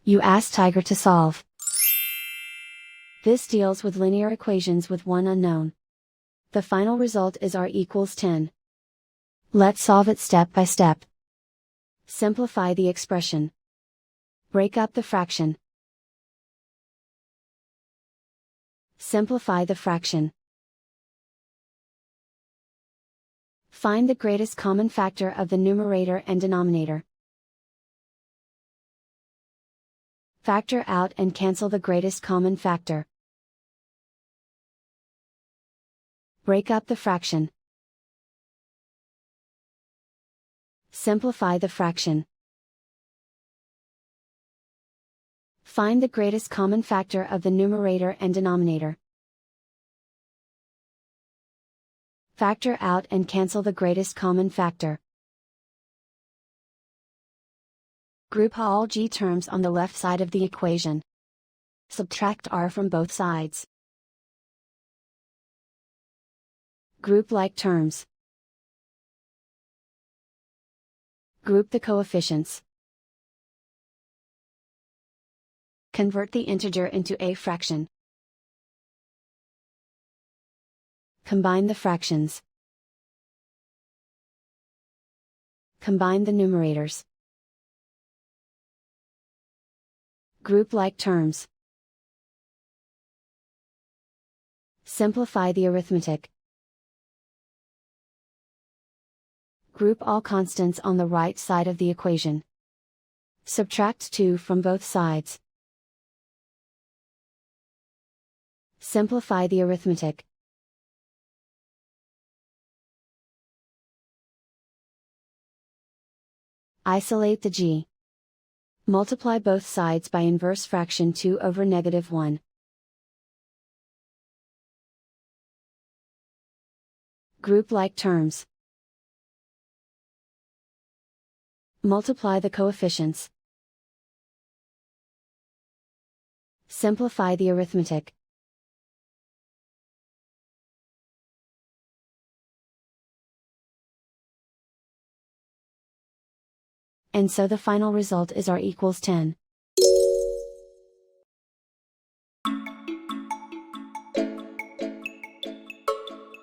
You ask Tiger to solve. This deals with linear equations with one unknown. The final result is r equals 10. Let's solve it step by step. Simplify the expression. Break up the fraction. Simplify the fraction. Find the greatest common factor of the numerator and denominator. Factor out and cancel the greatest common factor. Break up the fraction. Simplify the fraction. Find the greatest common factor of the numerator and denominator. Factor out and cancel the greatest common factor. Group all g terms on the left side of the equation. Subtract r from both sides. Group like terms. Group the coefficients. Convert the integer into a fraction. Combine the fractions. Combine the numerators. Group like terms. Simplify the arithmetic. Group all constants on the right side of the equation. Subtract 2 from both sides. Simplify the arithmetic. Isolate the g. Multiply both sides by inverse fraction 2 over -1. Group like terms. Multiply the coefficients. Simplify the arithmetic. And so the final result is r equals 10.